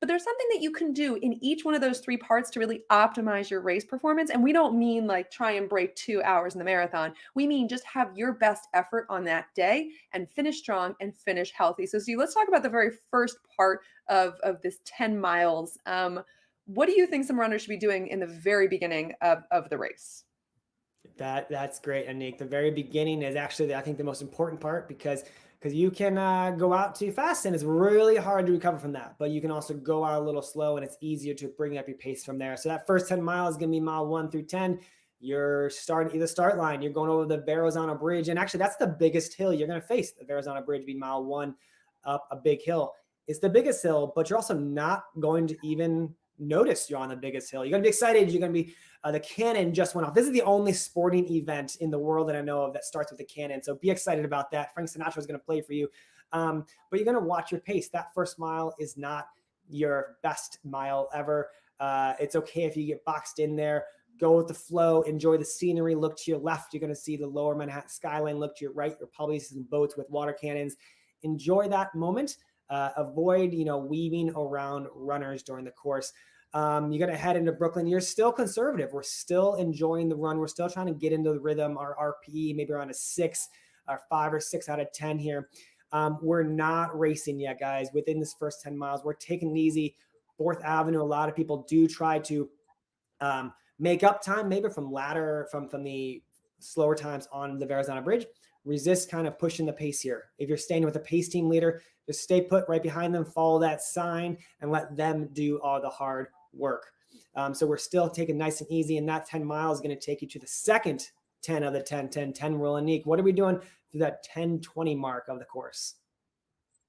but there's something that you can do in each one of those three parts to really optimize your race performance. And we don't mean like try and break 2 hours in the marathon. We mean just have your best effort on that day and finish strong and finish healthy. So, Steve, let's talk about the very first part of this 10 miles. What do you think some runners should be doing in the very beginning of the race? That's great, Annick. The very beginning is actually, I think, the most important part because you can go out too fast and it's really hard to recover from that. But you can also go out a little slow and it's easier to bring up your pace from there. So that first 10 miles is going to be mile 1 through 10. You're starting the start line. You're going over the Verrazano Bridge. And actually, that's the biggest hill you're going to face. The Verrazano Bridge be mile 1 up a big hill. It's the biggest hill, but you're also not going to even notice you're on the biggest hill. You're going to be excited. You're going to be the cannon just went off. This is the only sporting event in the world that I know of that starts with a cannon. So be excited about that. Frank Sinatra is going to play for you. But you're going to watch your pace. That first mile is not your best mile ever. It's okay if you get boxed in there. Go with the flow. Enjoy the scenery. Look to your left. You're going to see the lower Manhattan skyline. Look to your right. You're probably seeing boats with water cannons. Enjoy that moment. Avoid, weaving around runners during the course. You're going to head into Brooklyn. You're still conservative. We're still enjoying the run. We're still trying to get into the rhythm. Our RPE, maybe around a 6 or 5 or 6 out of 10 here. We're not racing yet, guys. Within this first 10 miles, we're taking it easy. 4th Avenue, a lot of people do try to make up time, maybe from the slower times on the Verrazano Bridge. Resist kind of pushing the pace here. If you're staying with a pace team leader, just stay put right behind them, follow that sign, and let them do all the hard work. So we're still taking nice and easy, and that 10 miles is going to take you to the second 10 of the 10 rule. Annick, what are we doing through that 10-20 mark of the course?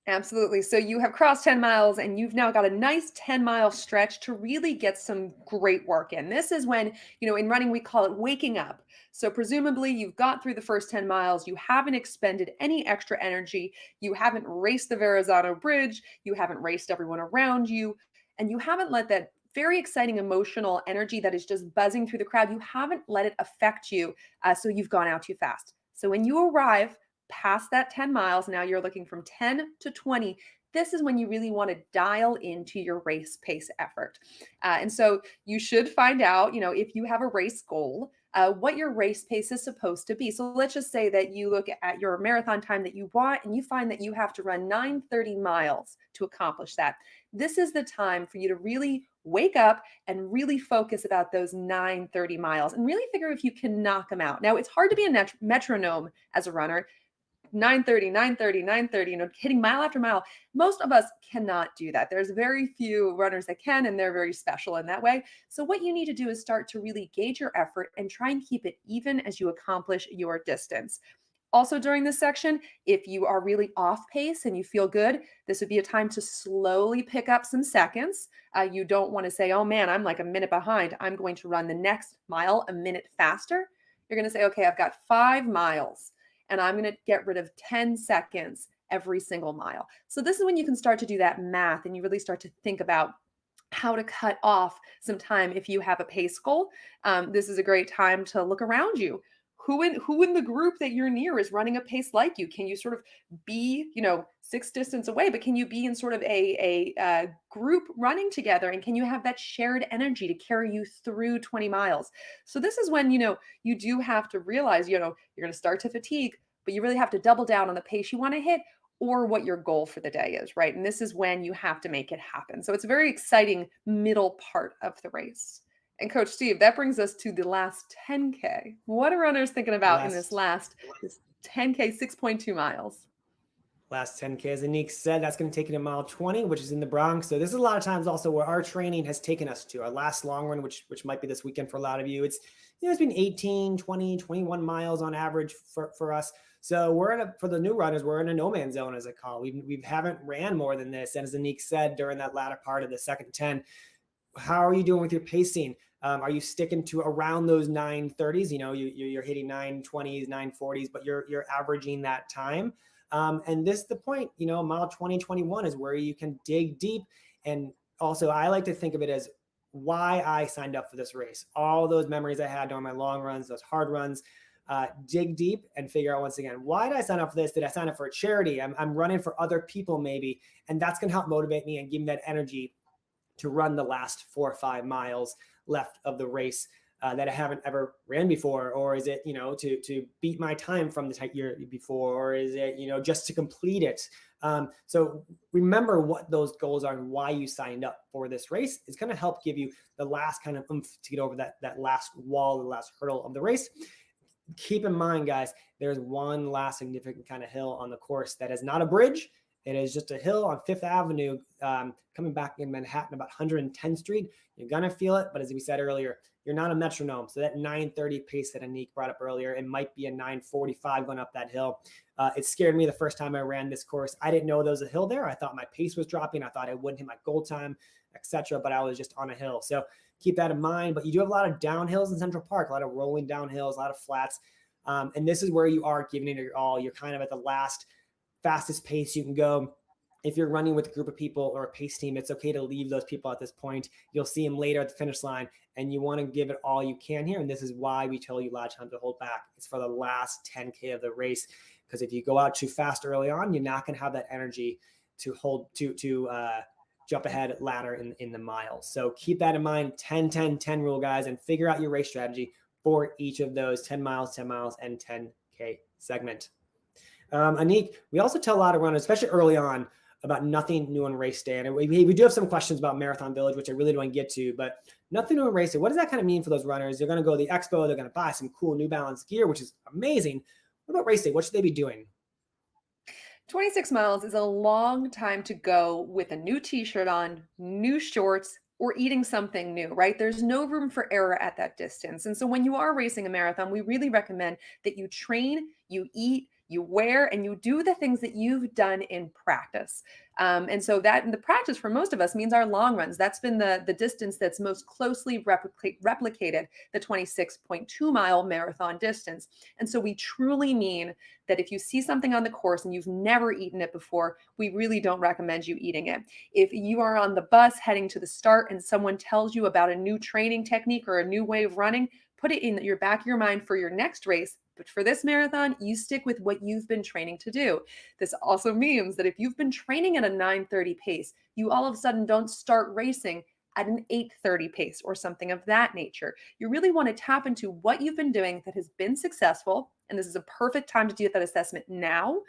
Absolutely. So you have crossed 10 miles and you've now got a nice 10-mile stretch to really get some great work in. This is when, in running, we call it waking up. So presumably you've got through the first 10 miles, you haven't expended any extra energy, you haven't raced the Verrazano Bridge, you haven't raced everyone around you, and you haven't let that very exciting emotional energy that is just buzzing through the crowd, you haven't let it affect you. So you've gone out too fast. So when you arrive past that 10 miles, now you're looking from 10 to 20. This is when you really want to dial into your race pace effort. And so you should find out, if you have a race goal, what your race pace is supposed to be. So let's just say that you look at your marathon time that you want and you find that you have to run 9:30 miles to accomplish that. This is the time for you to really wake up and really focus about those 9:30 miles and really figure if you can knock them out. Now, it's hard to be a metronome as a runner. 9:30, 9:30, 9:30, hitting mile after mile. Most of us cannot do that. There's very few runners that can, and they're very special in that way. So what you need to do is start to really gauge your effort and try and keep it even as you accomplish your distance. Also during this section, if you are really off pace and you feel good, this would be a time to slowly pick up some seconds. You don't want to say, oh man, I'm like a minute behind. I'm going to run the next mile a minute faster. You're going to say, okay, I've got 5 miles. And I'm going to get rid of 10 seconds every single mile. So this is when you can start to do that math and you really start to think about how to cut off some time if you have a pace goal. This is a great time to look around you. Who in the group that you're near is running a pace like you? Can you sort of be, 6 distance away, but can you be in sort of a group running together? And can you have that shared energy to carry you through 20 miles? So this is when, you do have to realize, you're going to start to fatigue, but you really have to double down on the pace you want to hit or what your goal for the day is, right? And this is when you have to make it happen. So it's a very exciting middle part of the race. And Coach Steve, that brings us to the last 10K. What are runners thinking about in this 10K, 6.2 miles? Last 10K, as Annick said, that's going to take you to mile 20, which is in the Bronx. So this is a lot of times also where our training has taken us to. Our last long run, which might be this weekend for a lot of you, it's been 18, 20, 21 miles on average for us. So for the new runners, we're in a no man's zone, as I call it. We haven't ran more than this. And as Annick said during that latter part of the second 10, how are you doing with your pacing? Are you sticking to around those 9:30s? You're hitting 9:20s, 9:40s, but you're averaging that time. And this is the point, mile 20, 21 is where you can dig deep. And also I like to think of it as why I signed up for this race. All those memories I had during my long runs, those hard runs, dig deep and figure out once again, why did I sign up for this? Did I sign up for a charity? I'm running for other people maybe. And that's going to help motivate me and give me that energy to run the last 4 or 5 miles left of the race that I haven't ever ran before? Or is it, to beat my time from the tight year before? Or is it, just to complete it? So remember what those goals are and why you signed up for this race. It's going to help give you the last kind of oomph to get over that last wall, the last hurdle of the race. Keep in mind, guys, there's one last significant kind of hill on the course that is not a bridge. It is just a hill on Fifth Avenue, coming back in Manhattan, about 110th Street. You're going to feel it, but as we said earlier, you're not a metronome. So that 9:30 pace that Annick brought up earlier, it might be a 9:45 going up that hill. It scared me the first time I ran this course. I didn't know there was a hill there. I thought my pace was dropping. I thought I wouldn't hit my goal time, etc. But I was just on a hill. So keep that in mind. But you do have a lot of downhills in Central Park, a lot of rolling downhills, a lot of flats. And this is where you are giving it your all. You're kind of at the last fastest pace you can go. If you're running with a group of people or a pace team, it's okay to leave those people at this point. You'll see them later at the finish line, and you want to give it all you can here. And this is why we tell you a lot of times to hold back. It's for the last 10K of the race, because if you go out too fast early on, you're not going to have that energy to jump ahead ladder in the miles. So keep that in mind. 10-10-10 rule, guys, and figure out your race strategy for each of those 10 miles, and 10K segment. Annick, we also tell a lot of runners, especially early on, about nothing new on race day. And we do have some questions about Marathon Village, which I really don't want to get to, but nothing new on race day. What does that kind of mean for those runners? They're going to go to the expo. They're going to buy some cool New Balance gear, which is amazing. What about race day? What should they be doing? 26 miles is a long time to go with a new t-shirt on, new shorts, or eating something new, right? There's no room for error at that distance. And so when you are racing a marathon, we really recommend that you train, you eat, you wear, and you do the things that you've done in practice. And so that in the practice for most of us means our long runs. That's been the distance that's most closely replicated the 26.2 mile marathon distance. And so we truly mean that if you see something on the course and you've never eaten it before, we really don't recommend you eating it. If you are on the bus heading to the start and someone tells you about a new training technique or a new way of running, put it in your back of your mind for your next race. But for this marathon, you stick with what you've been training to do. This also means that if you've been training at a 9:30 pace, you all of a sudden don't start racing at an 8:30 pace or something of that nature. You really want to tap into what you've been doing that has been successful. And this is a perfect time to do that assessment now.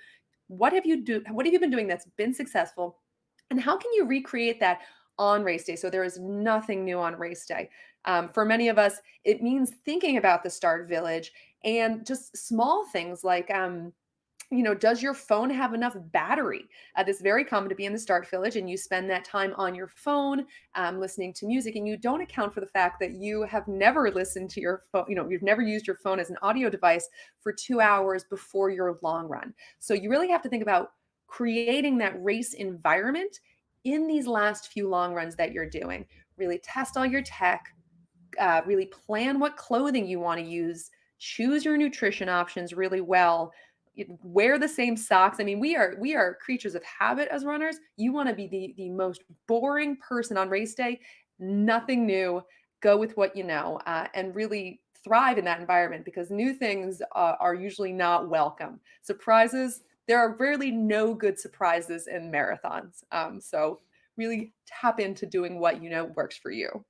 What have you been doing that's been successful? And how can you recreate that on race day? So there is nothing new on race day. For many of us, it means thinking about the start village and just small things like, does your phone have enough battery? It's very common to be in the start village and you spend that time on your phone listening to music, and you don't account for the fact that you have never listened to your phone, you've never used your phone as an audio device for 2 hours before your long run. So you really have to think about creating that race environment in these last few long runs that you're doing. Really test all your tech, really plan what clothing you want to use, choose your nutrition options really well, wear the same socks. I mean, we are creatures of habit as runners. You want to be the most boring person on race day, nothing new, go with what you know, and really thrive in that environment, because new things are usually not welcome. Surprises, there are rarely no good surprises in marathons. So really tap into doing what you know works for you.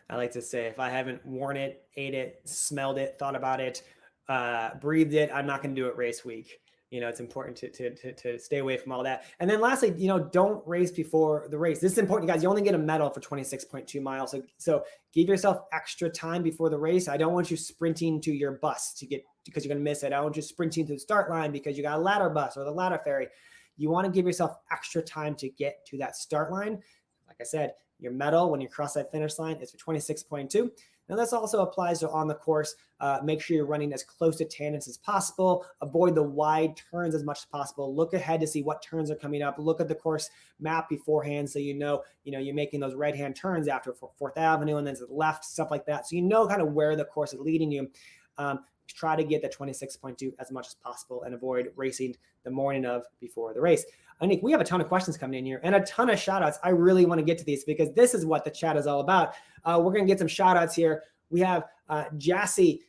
I like to say, if I haven't worn it, ate it, smelled it, thought about it, breathed it, I'm not going to do it race week. It's important to stay away from all that. And then lastly, don't race before the race. This is important, guys. You only get a medal for 26.2 miles. So give yourself extra time before the race. I don't want you sprinting to your bus because you're going to miss it. I don't want you sprinting to the start line because you got a ladder bus or the ladder ferry. You want to give yourself extra time to get to that start line. Like I said, your medal when you cross that finish line is for 26.2. Now this also applies to on the course. Make sure you're running as close to tangents as possible. Avoid the wide turns as much as possible. Look ahead to see what turns are coming up. Look at the course map beforehand so you're making those right-hand turns after 4th Avenue and then to the left, stuff like that. So you know kind of where the course is leading you. Try to get the 26.2 as much as possible and avoid racing the morning of before the race. Annick, we have a ton of questions coming in here and a ton of shout outs. I really want to get to these because this is what the chat is all about. We're going to get some shout outs here. We have Jassy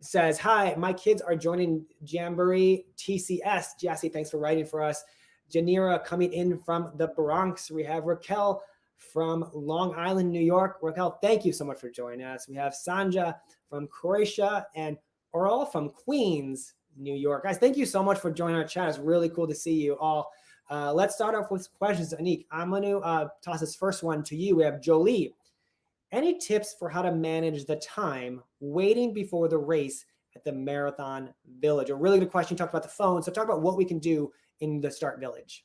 says, hi, my kids are joining Jamboree TCS. Jassy, thanks for writing for us. Janira coming in from the Bronx. We have Raquel from Long Island, New York. Raquel, thank you so much for joining us. We have Sanja from Croatia and Oral from Queens, New York. Guys, thank you so much for joining our chat. It's really cool to see you all. Let's start off with questions. Annick, I'm going to toss this first one to you. We have Jolie. Any tips for how to manage the time waiting before the race at the Marathon Village? A really good question. You talked about the phone. So talk about what we can do in the start village.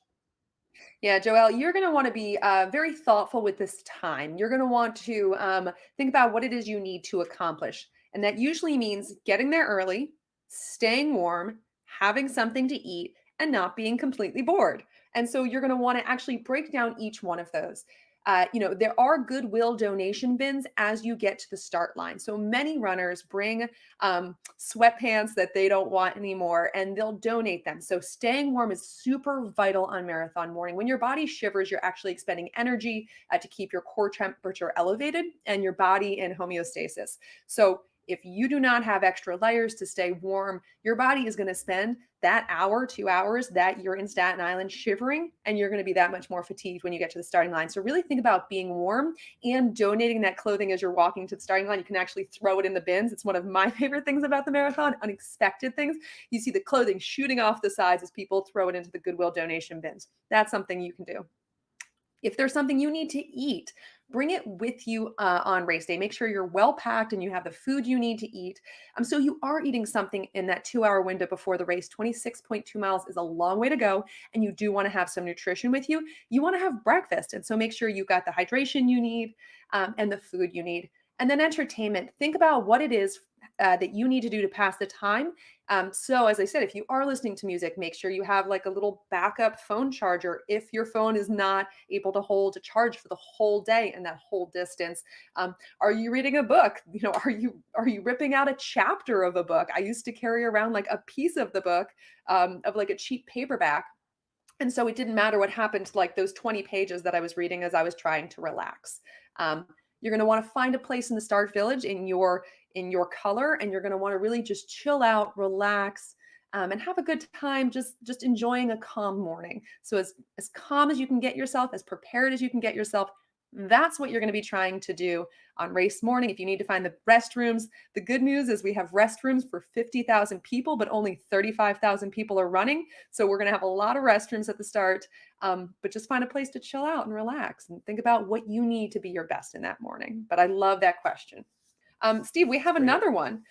Yeah, Joelle, you're going to want to be very thoughtful with this time. You're going to want to think about what it is you need to accomplish. And that usually means getting there early, staying warm, having something to eat, and not being completely bored. And so you're going to want to actually break down each one of those. There are Goodwill donation bins as you get to the start line. So many runners bring sweatpants that they don't want anymore, and they'll donate them. So staying warm is super vital on marathon morning. When your body shivers, you're actually expending energy to keep your core temperature elevated and your body in homeostasis. So if you do not have extra layers to stay warm, your body is going to spend that hour, 2 hours that you're in Staten Island shivering, and you're going to be that much more fatigued when you get to the starting line. So really think about being warm and donating that clothing as you're walking to the starting line. You can actually throw it in the bins. It's one of my favorite things about the marathon, unexpected things. You see the clothing shooting off the sides as people throw it into the Goodwill donation bins. That's something you can do. If there's something you need to eat, bring it with you on race day. Make sure you're well packed and you have the food you need to eat. So you are eating something in that 2-hour window before the race. 26.2 miles is a long way to go, and you do want to have some nutrition with you. You want to have breakfast, and so make sure you've got the hydration you need and the food you need. And then entertainment. Think about what it is that you need to do to pass the time. So as I said, if you are listening to music, make sure you have like a little backup phone charger if your phone is not able to hold a charge for the whole day and that whole distance. Are you reading a book? Are you ripping out a chapter of a book? I used to carry around like a piece of the book of like a cheap paperback. And so it didn't matter what happened to like those 20 pages that I was reading as I was trying to relax. You're going to want to find a place in the start village in your color, and you're going to want to really just chill out, relax, and have a good time just enjoying a calm morning. So as calm as you can get yourself, as prepared as you can get yourself, that's what you're going to be trying to do on race morning. If you need to find the restrooms, the good news is we have restrooms for 50,000 people, but only 35,000 people are running. So we're going to have a lot of restrooms at the start, but just find a place to chill out and relax and think about what you need to be your best in that morning. But I love that question. Steve, we have another one.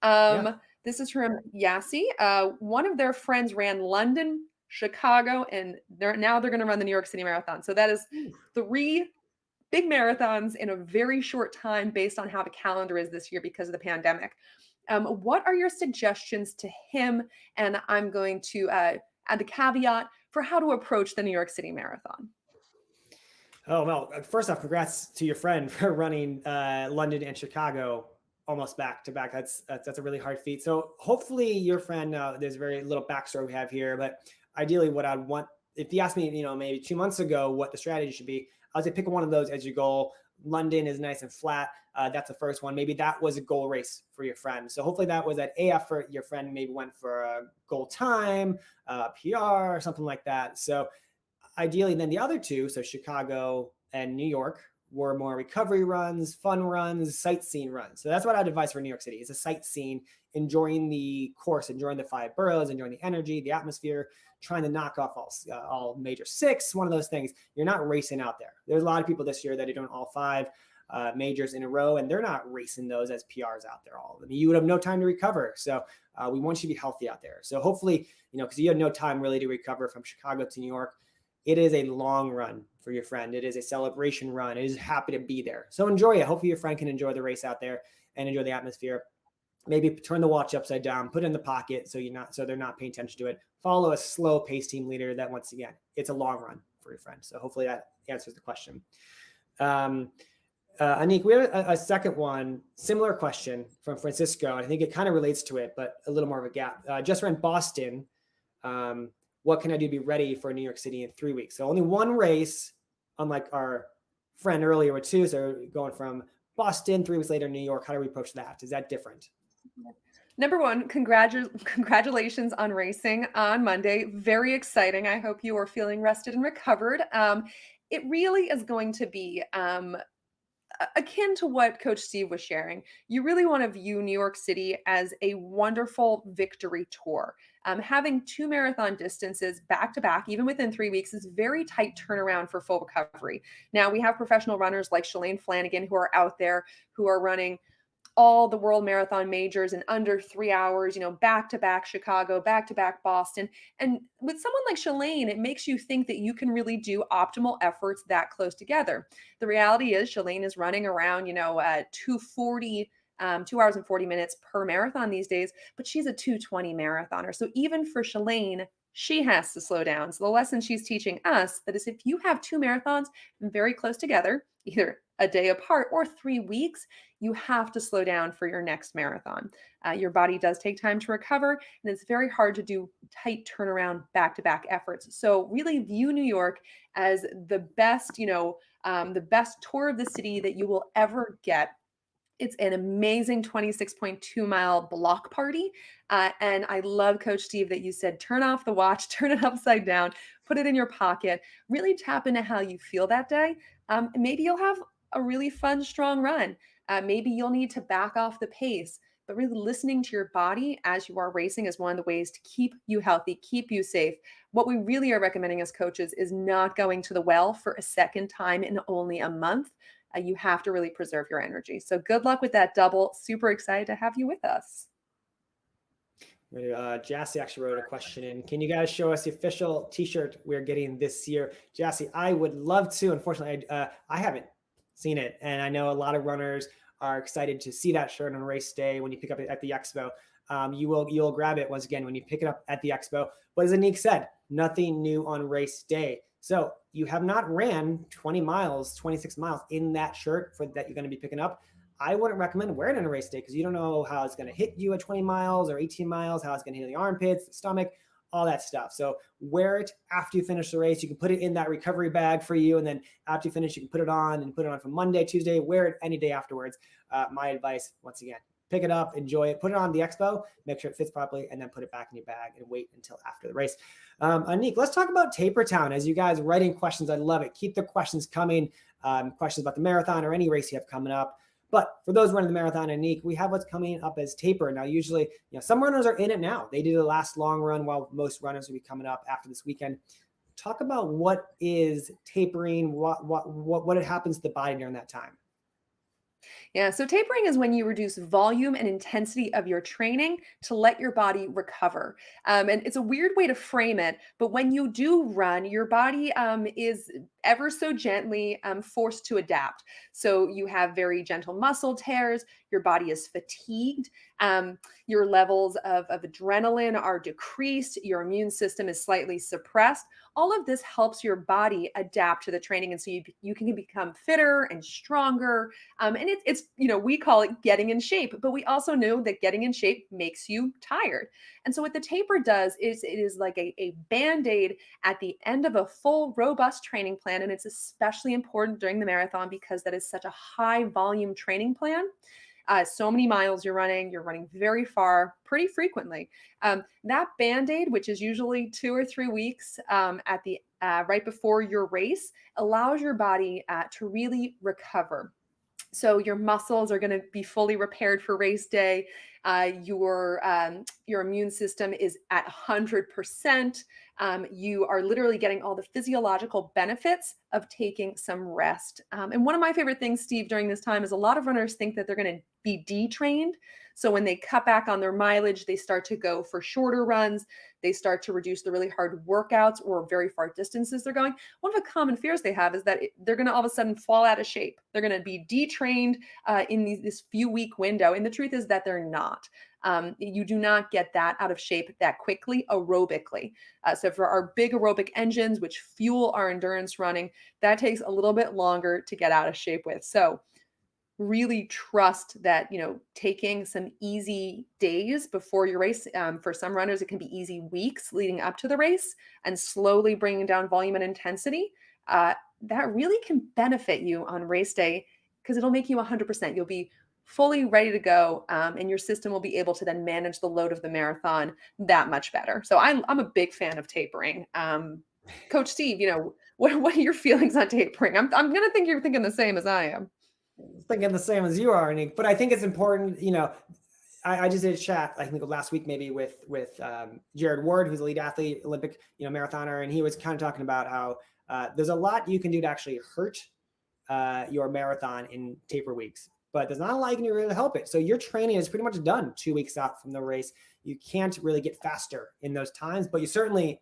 Yeah. This is from Yassi. One of their friends ran London, Chicago, and now they're going to run the New York City Marathon. So that is 3 big marathons in a very short time based on how the calendar is this year because of the pandemic. What are your suggestions to him? And I'm going to add the caveat for how to approach the New York City Marathon. Oh, well, first off, congrats to your friend for running London and Chicago almost back to back. That's a really hard feat. So hopefully your friend, there's very little backstory we have here, but ideally what I'd want, if you asked me, maybe 2 months ago, what the strategy should be, I would say pick one of those as your goal. London is nice and flat. That's the first one. Maybe that was a goal race for your friend. So hopefully that was at A effort. Your friend maybe went for a goal time, PR, or something like that. So ideally, then the other two, so Chicago and New York, were more recovery runs, fun runs, sightseeing runs. So that's what I'd advise for New York City. It's a sightseeing, enjoying the course, enjoying the 5 boroughs, enjoying the energy, the atmosphere, trying to knock off all major 6, one of those things. You're not racing out there. There's a lot of people this year that are doing all 5 majors in a row, and they're not racing those as PRs out there. All of them. You would have no time to recover. So we want you to be healthy out there. So hopefully, because you had no time really to recover from Chicago to New York, it is a long run for your friend. It is a celebration run. It is happy to be there. So enjoy it. Hopefully your friend can enjoy the race out there and enjoy the atmosphere. Maybe turn the watch upside down, put it in the pocket so they're not paying attention to it. Follow a slow pace team leader that, once again, it's a long run for your friend. So hopefully that answers the question. Annick, we have a second one, similar question from Francisco. I think it kind of relates to it, but a little more of a gap. Just ran Boston. What can I do to be ready for New York City in 3 weeks? So only one race, unlike our friend earlier with 2. So going from Boston, 3 weeks later, New York. How do we approach that? Is that different? Number one, congratulations on racing on Monday. Very exciting. I hope you are feeling rested and recovered. It really is going to be akin to what Coach Steve was sharing. You really want to view New York City as a wonderful victory tour. Having two marathon distances back to back, even within 3 weeks, is very tight turnaround for full recovery. Now, we have professional runners like Shalane Flanagan who are out there who are running all the world marathon majors in under 3 hours, back to back Chicago, back to back Boston. And with someone like Shalane, it makes you think that you can really do optimal efforts that close together. The reality is, Shalane is running around, 240. 2 hours and 40 minutes per marathon these days, but she's a 220 marathoner. So even for Shalane, she has to slow down. So the lesson she's teaching us that is if you have two marathons very close together, either a day apart or 3 weeks, you have to slow down for your next marathon. Your body does take time to recover, and it's very hard to do tight turnaround back to back efforts. So, really view New York as the best, the best tour of the city that you will ever get. It's an amazing 26.2-mile block party. And I love, Coach Steve, that you said turn off the watch, turn it upside down, put it in your pocket, really tap into how you feel that day. Maybe you'll have a really fun, strong run. Maybe you'll need to back off the pace, but really listening to your body as you are racing is one of the ways to keep you healthy, keep you safe. What we really are recommending as coaches is not going to the well for a second time in only a month. You have to really preserve your energy. So good luck with that double. Super excited to have you with us. Jassy actually wrote a question in. Can you guys show us the official t-shirt we're getting this year? Jassy, I would love to. Unfortunately, I haven't seen it. And I know a lot of runners are excited to see that shirt on race day when you pick up it at the expo. You'll grab it once again when you pick it up at the expo. But as Annick said, nothing new on race day. So you have not ran 20 miles, 26 miles in that shirt that you're going to be picking up. I wouldn't recommend wearing it on a race day because you don't know how it's going to hit you at 20 miles or 18 miles, how it's going to hit the armpits, the stomach, all that stuff. So wear it after you finish the race. You can put it in that recovery bag for you. And then after you finish, you can put it on and put it on for Monday, Tuesday, wear it any day afterwards. My advice, once again, pick it up, enjoy it, put it on the expo, make sure it fits properly, and then put it back in your bag and wait until after the race. Annick, let's talk about Taper Town. As you guys writing questions, I love it. Keep the questions coming. Questions about the marathon or any race you have coming up. But for those running the marathon, Annick, we have what's coming up as Taper. Now, usually, some runners are in it now. They did the last long run while most runners will be coming up after this weekend. Talk about what is tapering, what happens to the body during that time. Yeah, so tapering is when you reduce volume and intensity of your training to let your body recover. And it's a weird way to frame it, but when you do run, your body is ever so gently forced to adapt. So you have very gentle muscle tears, your body is fatigued, your levels of adrenaline are decreased, your immune system is slightly suppressed. All of this helps your body adapt to the training. And so you can become fitter and stronger. And it's we call it getting in shape, but we also know that getting in shape makes you tired. And so what the taper does is it is like a band-aid at the end of a full, robust training plan. And it's especially important during the marathon because that is such a high volume training plan. So many miles you're running very far pretty frequently. That band-aid, which is usually 2 or 3 weeks at the right before your race, allows your body to really recover. So your muscles are going to be fully repaired for race day. Your immune system is at 100%. You are literally getting all the physiological benefits of taking some rest. And one of my favorite things, Steve, during this time is a lot of runners think that they're going to be detrained. So when they cut back on their mileage, they start to go for shorter runs. They start to reduce the really hard workouts or very far distances they're going. One of the common fears they have is that they're going to all of a sudden fall out of shape. They're going to be detrained in this few week window. And the truth is that they're not. You do not get that out of shape that quickly aerobically. So for our big aerobic engines, which fuel our endurance running, that takes a little bit longer to get out of shape with. So really trust that, taking some easy days before your race, for some runners, it can be easy weeks leading up to the race and slowly bringing down volume and intensity. That really can benefit you on race day because it'll make you 100%. You'll be fully ready to go, and your system will be able to then manage the load of the marathon that much better. So I'm a big fan of tapering. Coach Steve, what are your feelings on tapering? I'm gonna think you're thinking the same as I am. Thinking the same as you are, Nick, but I think it's important, I just did a chat, I think last week maybe with Jared Ward, who's a lead athlete, Olympic, marathoner, and he was kind of talking about how there's a lot you can do to actually hurt your marathon in taper weeks, but there's not a lot you can do really to help it. So your training is pretty much done 2 weeks out from the race. You can't really get faster in those times, but you certainly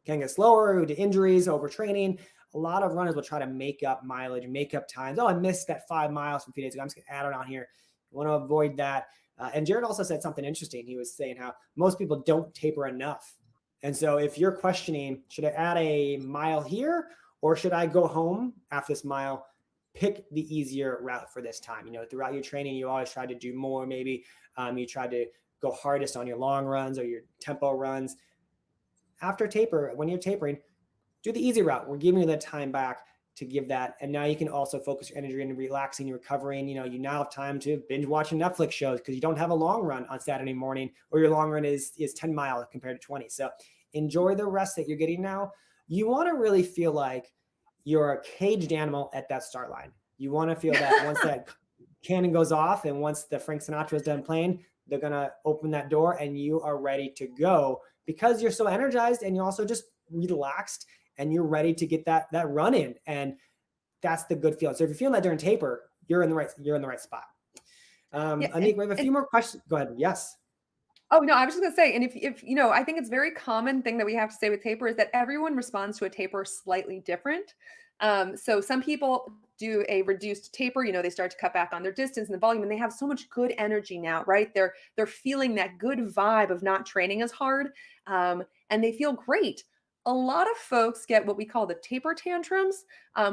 can get slower due to injuries, overtraining. A lot of runners will try to make up mileage, make up times. Oh, I missed that 5 miles from a few days ago. I'm just going to add it on here. You want to avoid that. And Jared also said something interesting. He was saying how most people don't taper enough. And so if you're questioning, should I add a mile here or should I go home after this mile, pick the easier route for this time? Throughout your training, you always try to do more. Maybe you try to go hardest on your long runs or your tempo runs. After taper, when you're tapering, do the easy route. We're giving you the time back to give that. And now you can also focus your energy into relaxing, recovering. You now have time to binge watching Netflix shows because you don't have a long run on Saturday morning, or your long run is 10 miles compared to 20. So enjoy the rest that you're getting now. You want to really feel like you're a caged animal at that start line. You want to feel that once that cannon goes off and once the Frank Sinatra is done playing, they're going to open that door and you are ready to go because you're so energized and you're also just relaxed and you're ready to get that run in. And that's the good feeling. So if you're feeling that during taper, you're in the right spot. Yeah, Annick, we have a few more questions. Go ahead. Yes. Oh, no, I was just gonna say, and if I think it's a very common thing that we have to say with taper is that everyone responds to a taper slightly different. So some people do a reduced taper, they start to cut back on their distance and the volume, and they have so much good energy now, right? They're feeling that good vibe of not training as hard, and they feel great. A lot of folks get what we call the taper tantrums,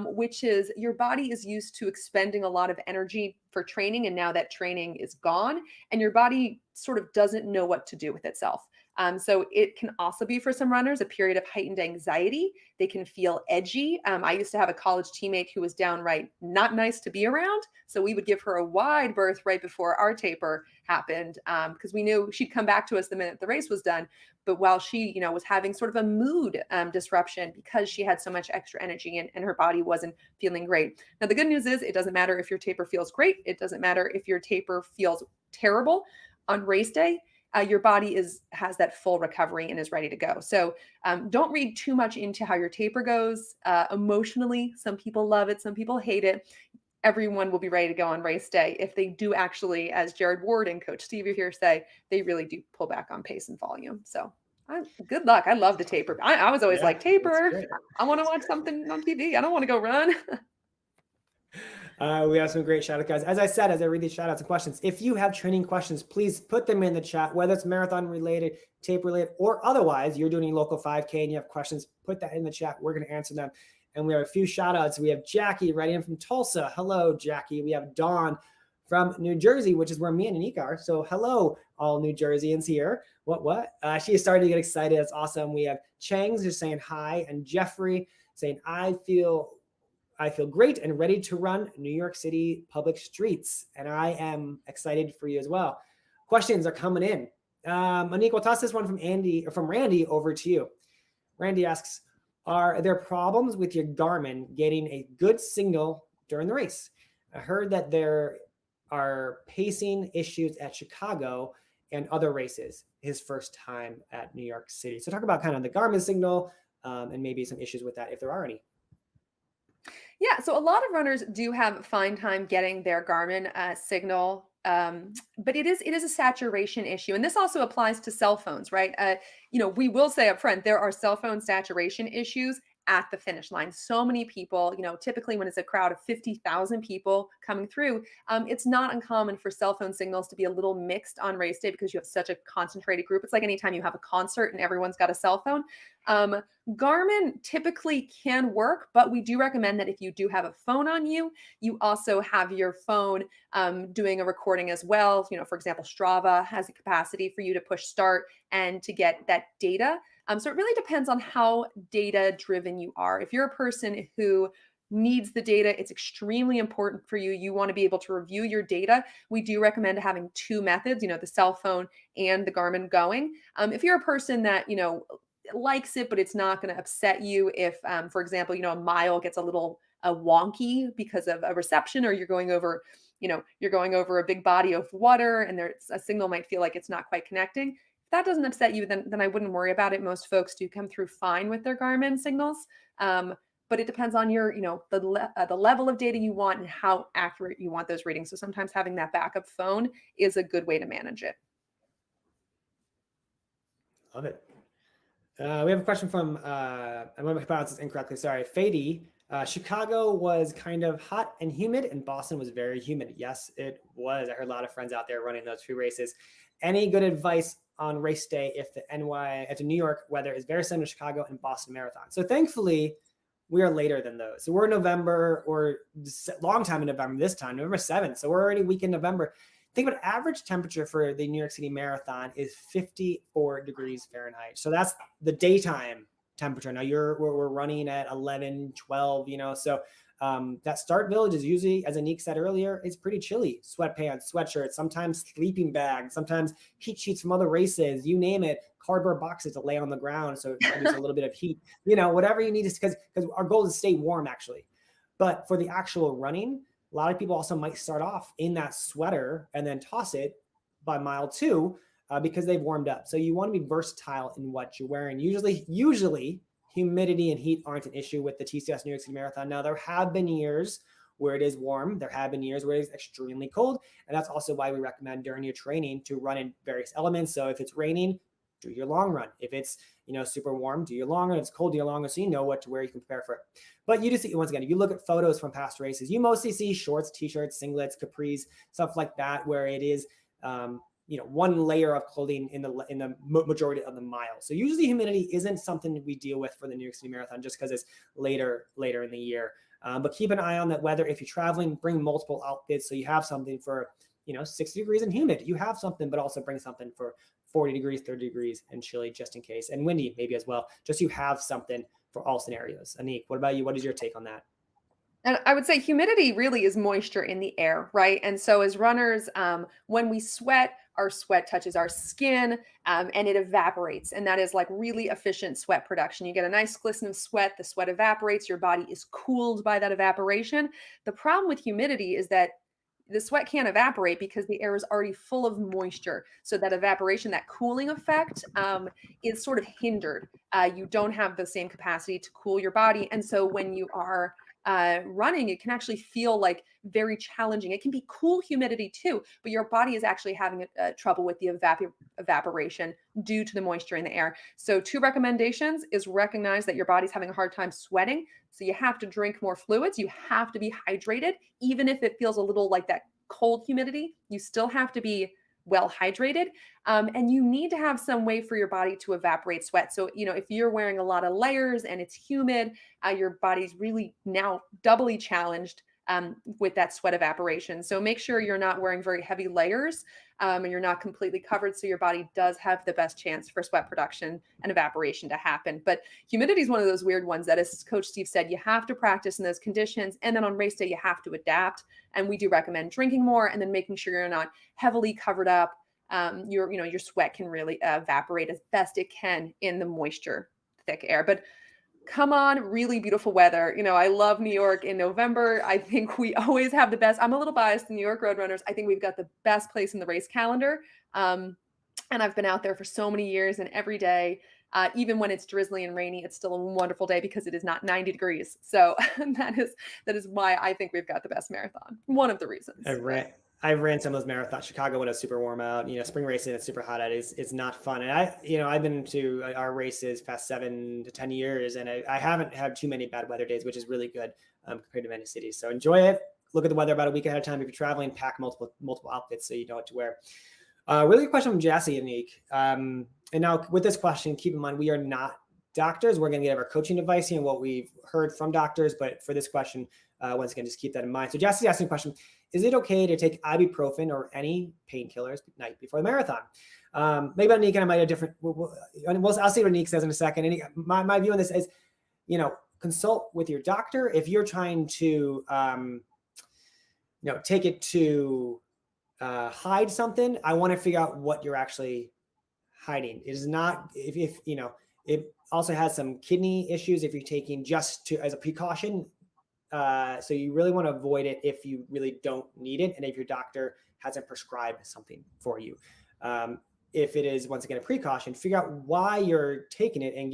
which is your body is used to expending a lot of energy for training, and now that training is gone, and your body sort of doesn't know what to do with itself. So it can also be for some runners a period of heightened anxiety. They can feel edgy. I used to have a college teammate who was downright not nice to be around. So we would give her a wide berth right before our taper happened because we knew she'd come back to us the minute the race was done. But while she, was having sort of a mood disruption because she had so much extra energy and her body wasn't feeling great. Now, the good news is it doesn't matter if your taper feels great. It doesn't matter if your taper feels terrible. On race day, your body has that full recovery and is ready to go. So don't read too much into how your taper goes emotionally. Some people love it, some people hate it. Everyone will be ready to go on race day if they do actually, as Jared Ward and Coach Steve here say, they really do pull back on pace and volume. So good luck. I love the taper. I was always like, taper. I want to watch something on TV. I don't want to go run. We have some great shout outs, guys. As I said, as I read these shout outs and questions, if you have training questions, please put them in the chat, whether it's marathon related, tape related, or otherwise. You're doing a local 5K and you have questions, put that in the chat. We're going to answer them. And we have a few shout outs. We have Jackie writing in from Tulsa. Hello, Jackie. We have Dawn from New Jersey, which is where me and Annick are. So hello, all New Jerseyans here. What? She is starting to get excited. That's awesome. We have Chang's just saying hi, and Jeffrey saying, I feel great and ready to run New York City public streets. And I am excited for you as well. Questions are coming in. Annick, we'll toss this one from Randy over to you. Randy asks, are there problems with your Garmin getting a good signal during the race? I heard that there are pacing issues at Chicago and other races, his first time at New York City. So talk about kind of the Garmin signal and maybe some issues with that if there are any. Yeah, so a lot of runners do have a fine time getting their Garmin signal, but it is a saturation issue, and this also applies to cell phones, right? We will say up front there are cell phone saturation issues at the finish line. So many people, typically when it's a crowd of 50,000 people coming through, it's not uncommon for cell phone signals to be a little mixed on race day because you have such a concentrated group. It's like anytime you have a concert and everyone's got a cell phone. Garmin typically can work, but we do recommend that if you do have a phone on you, you also have your phone doing a recording as well. For example, Strava has the capacity for you to push start and to get that data. So it really depends on how data driven you are. If you're a person who needs the data. It's extremely important for you. You want to be able to review your data. We do recommend having two methods, the cell phone and the Garmin going. If you're a person that, likes it, but it's not going to upset you if, for example, a mile gets a little wonky because of a reception, or you're going over a big body of water and there's a signal might feel like it's not quite connecting. If that doesn't upset you, then I wouldn't worry about it. Most folks do come through fine with their Garmin signals. But it depends on your, the level of data you want and how accurate you want those readings. So sometimes having that backup phone is a good way to manage it. Love it. We have a question from, I'm going to pronounce this incorrectly, sorry, Fady. Chicago was kind of hot and humid, and Boston was very humid. Yes, it was. I heard a lot of friends out there running those two races. Any good advice on race day if the New York weather is very similar to Chicago and Boston Marathon? So thankfully, we are later than those. So we're in November, or long time in November this time, November 7th. So we're already a week in November. Think about average temperature for the New York City Marathon is 54 degrees Fahrenheit. So that's the daytime temperature. Now we're running at 11, 12, so that start village is usually, as Annick said earlier, is pretty chilly. Sweatpants, sweatshirts, sometimes sleeping bags, sometimes heat sheets from other races, you name it, cardboard boxes to lay on the ground so it produces a little bit of heat, whatever you need, because our goal is to stay warm actually. But for the actual running, a lot of people also might start off in that sweater and then toss it by mile 2 because they've warmed up. So you want to be versatile in what you're wearing. Usually humidity and heat aren't an issue with the TCS New York City Marathon. Now, there have been years where it is warm. There have been years where it is extremely cold. And that's also why we recommend during your training to run in various elements. So if it's raining, do your long run. If it's super warm, do your long run. If it's cold, do your long run, so you know what to wear. You can prepare for it. But you just see, once again, if you look at photos from past races, you mostly see shorts, t-shirts, singlets, capris, stuff like that, where it is one layer of clothing in the majority of the mile. So usually humidity isn't something we deal with for the New York City Marathon just because it's later in the year. But keep an eye on that weather. If you're traveling, bring multiple outfits so you have something for 60 degrees and humid. You have something, but also bring something for 40 degrees, 30 degrees, and chilly just in case, and windy maybe as well. Just you have something for all scenarios. Annick, what about you? What is your take on that? And I would say humidity really is moisture in the air, right? And so as runners, when we sweat, our sweat touches our skin and it evaporates. And that is like really efficient sweat production. You get a nice glisten of sweat, the sweat evaporates, your body is cooled by that evaporation. The problem with humidity is that the sweat can't evaporate because the air is already full of moisture. So that evaporation, that cooling effect is sort of hindered. You don't have the same capacity to cool your body. And so when you are running, it can actually feel like very challenging. It can be cool humidity too, but your body is actually having trouble with the evaporation due to the moisture in the air. So 2 recommendations is recognize that your body's having a hard time sweating. So you have to drink more fluids. You have to be hydrated. Even if it feels a little like that cold humidity, you still have to be well hydrated. And you need to have some way for your body to evaporate sweat. So, if you're wearing a lot of layers and it's humid, your body's really now doubly challenged with that sweat evaporation. So make sure you're not wearing very heavy layers and you're not completely covered. So your body does have the best chance for sweat production and evaporation to happen. But humidity is one of those weird ones that, as Coach Steve said, you have to practice in those conditions. And then on race day, you have to adapt. And we do recommend drinking more and then making sure you're not heavily covered up. Your sweat can really evaporate as best it can in the moisture thick air. But come on, really beautiful weather. I love New York in November. I think we always have the best. I'm a little biased to New York Roadrunners. I think we've got the best place in the race calendar. And I've been out there for so many years, and every day, even when it's drizzly and rainy, it's still a wonderful day because it is not 90 degrees. So that is why I think we've got the best marathon. One of the reasons. I ran some of those marathons. Chicago when it was super warm out. Spring racing it's super hot out. It's not fun. And I've been to our races past 7 to 10 years, and I haven't had too many bad weather days, which is really good compared to many cities. So enjoy it. Look at the weather about a week ahead of time. If you're traveling, pack multiple outfits so you know what to wear. Really good question from Jassy, Annick. And now with this question, keep in mind we are not doctors. We're going to give our coaching advice here and what we've heard from doctors. But for this question, once again, just keep that in mind. So Jassy's asking a question: is it okay to take ibuprofen or any painkillers night before the marathon? Maybe Annick and I might have different. I'll see what Annick says in a second. My view on this is, consult with your doctor. If you're trying to, take it to hide something, I want to figure out what you're actually hiding. It is not, if it also has some kidney issues if you're taking just to as a precaution. So you really want to avoid it if you really don't need it, and if your doctor hasn't prescribed something for you. If it is, once again, a precaution, figure out why you're taking it and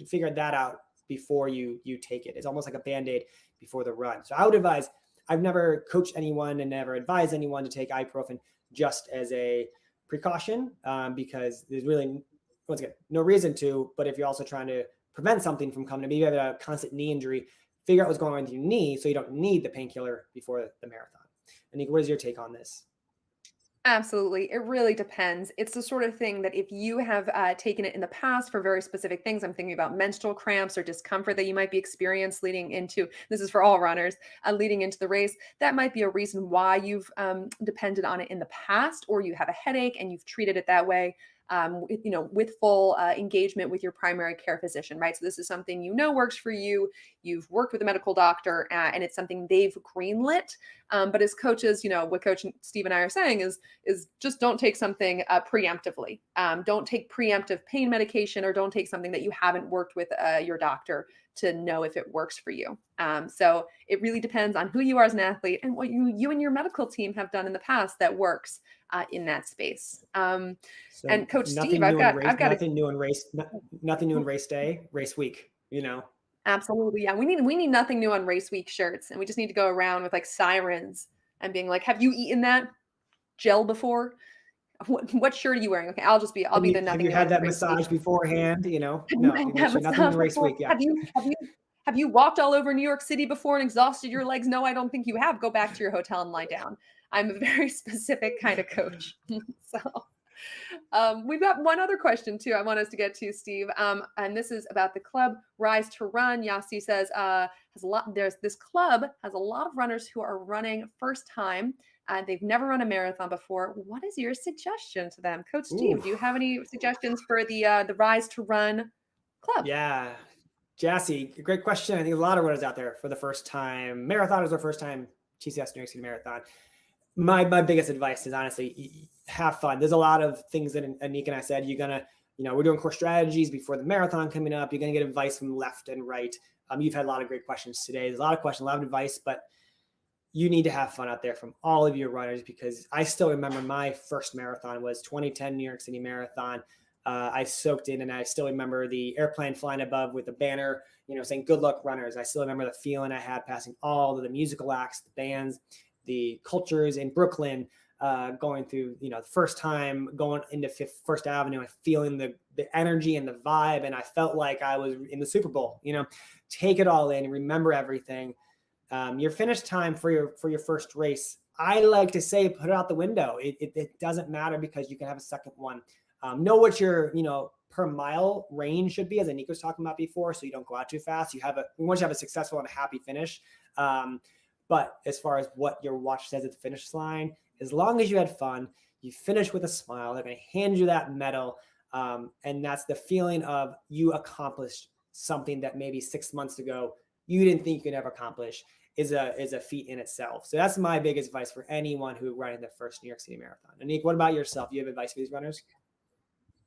figure that out before you take it. It's almost like a Band-Aid before the run. So I would advise, I've never coached anyone and never advised anyone to take ibuprofen just as a precaution, because there's really, once again, no reason to. But if you're also trying to prevent something from coming, maybe you have a constant knee injury, figure out what's going on with your knee so you don't need the painkiller before the marathon. Annick, what is your take on this? Absolutely. It really depends. It's the sort of thing that if you have taken it in the past for very specific things, I'm thinking about menstrual cramps or discomfort that you might be experienced leading into, this is for all runners, leading into the race, that might be a reason why you've depended on it in the past, or you have a headache and you've treated it that way. With full engagement with your primary care physician, right? So this is something works for you. You've worked with a medical doctor, and it's something they've greenlit. But as coaches, what Coach Steve and I are saying is just don't take something preemptively. Don't take preemptive pain medication, or don't take something that you haven't worked with your doctor to know if it works for you. So it really depends on who you are as an athlete and what you and your medical team have done in the past that works in that space. So And Coach Steve, nothing new in race, I've got to nothing new in race day, race week, absolutely, yeah. We need nothing new on race week shirts, and we just need to go around with like sirens and being like, "Have you eaten that gel before? What shirt are you wearing?" Okay, I'll be the Have nothing you new had on that race week. massage beforehand? Have you No, had you make that sure nothing in massage race before? week. Yeah. Have you walked all over New York City before and exhausted your legs? No, I don't think you have. Go back to your hotel and lie down. I'm a very specific kind of coach. So we've got one other question too I want us to get to, Steve. And this is about the Club Rise2RUN. Yasi says this club has a lot of runners who are running first time. They've never run a marathon before. What is your suggestion to them? Coach Steve, Ooh, do you have any suggestions for the Rise2RUN club? yeah. Jassy, great question. I think a lot of runners out there for the first time, marathoners or first time TCS New York City Marathon. My biggest advice is honestly have fun. There's a lot of things that Annick and I said. You're gonna, we're doing core strategies before the marathon coming up. You're gonna get advice from left and right. You've had a lot of great questions today. There's a lot of questions, a lot of advice, but you need to have fun out there from all of your runners, because I still remember my first marathon was 2010 New York City Marathon. I soaked in, and I still remember the airplane flying above with a banner, saying "Good luck, runners." I still remember the feeling I had passing all of the musical acts, the bands, the cultures in Brooklyn, going through, the first time going into First Avenue and feeling the energy and the vibe. And I felt like I was in the Super Bowl, take it all in, remember everything. Your finish time for your first race, I like to say, put it out the window. It doesn't matter, because you can have a second one. Know what your, per mile range should be, as Annick was talking about before, so you don't go out too fast. Once you have a successful and a happy finish. But as far as what your watch says at the finish line, as long as you had fun, you finish with a smile, they're going to hand you that medal. And that's the feeling of you accomplished something that maybe 6 months ago you didn't think you could ever accomplish, is a feat in itself. So that's my biggest advice for anyone who running their first New York City Marathon. Annick, what about yourself? Do you have advice for these runners?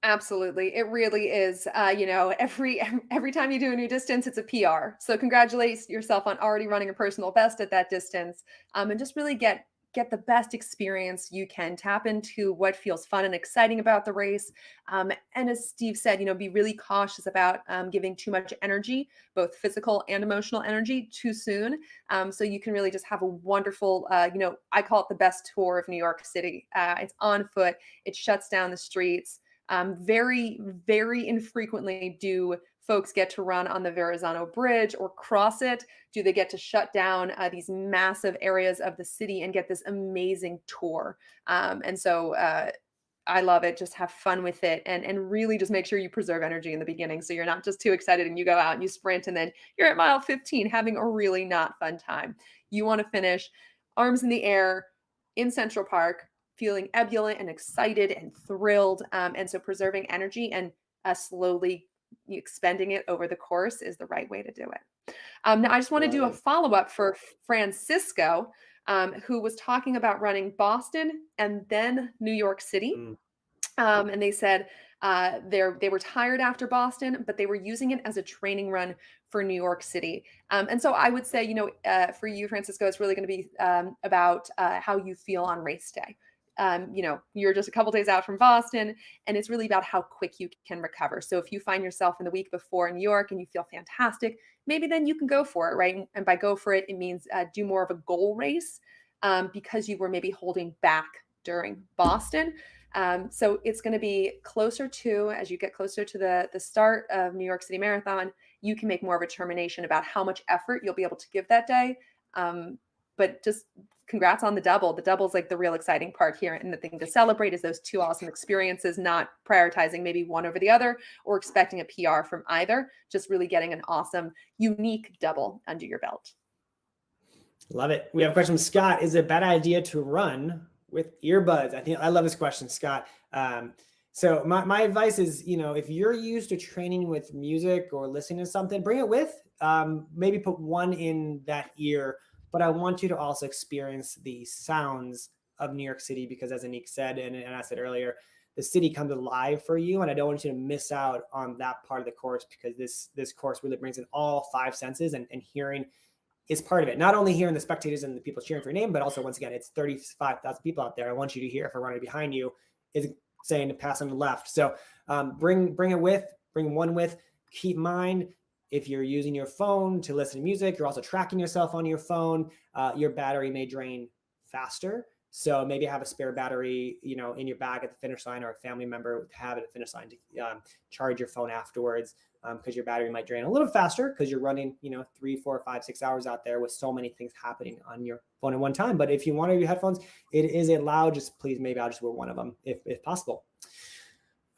Absolutely. It really is. Every time you do a new distance, it's a PR. So congratulate yourself on already running a personal best at that distance. And just really get the best experience you can. Tap into what feels fun and exciting about the race. And as Steve said, be really cautious about giving too much energy, both physical and emotional energy, too soon. So you can really just have a wonderful, I call it the best tour of New York City. It's on foot. It shuts down the streets. Very, very infrequently do folks get to run on the Verrazano Bridge or cross it. Do they get to shut down these massive areas of the city and get this amazing tour? And so I love it. Just have fun with it, and really just make sure you preserve energy in the beginning, so you're not just too excited and you go out and you sprint and then you're at mile 15 having a really not fun time. You want to finish arms in the air in Central Park, feeling ebullient and excited and thrilled. And so preserving energy and slowly expending it over the course is the right way to do it. Now, I just want to Love do a it. follow up for Francisco, who was talking about running Boston and then New York City. Mm. And they said they were tired after Boston, but they were using it as a training run for New York City. And so I would say, for you, Francisco, it's really going to be about how you feel on race day. You're just a couple days out from Boston, and it's really about how quick you can recover. So if you find yourself in the week before in New York and you feel fantastic, maybe then you can go for it, right? And by go for it, it means do more of a goal race because you were maybe holding back during Boston. So it's going to be closer to, as you get closer to the start of New York City Marathon, you can make more of a determination about how much effort you'll be able to give that day. But just congrats on the double. The double is like the real exciting part here. And the thing to celebrate is those two awesome experiences, not prioritizing maybe one over the other or expecting a PR from either, just really getting an awesome, unique double under your belt. Love it. We have a question from Scott. Is it a bad idea to run with earbuds? I love this question, Scott. So my advice is, if you're used to training with music or listening to something, bring it with, maybe put one in that ear, but I want you to also experience the sounds of New York City, because as Annick said, and I said earlier, the city comes alive for you. And I don't want you to miss out on that part of the course, because this course really brings in all 5 senses, and hearing is part of it. Not only hearing the spectators and the people cheering for your name, but also, once again, it's 35,000 people out there. I want you to hear if a runner behind you is saying to pass on the left. So bring it with, bring one with. Keep in mind, if you're using your phone to listen to music, you're also tracking yourself on your phone. Your battery may drain faster. So maybe have a spare battery, in your bag at the finish line, or a family member have it at the finish line to charge your phone afterwards, because your battery might drain a little faster because you're running, 3, 4, 5, 6 hours out there with so many things happening on your phone at one time. But if you want to use headphones, it is allowed. Just please, maybe I'll just wear one of them if possible.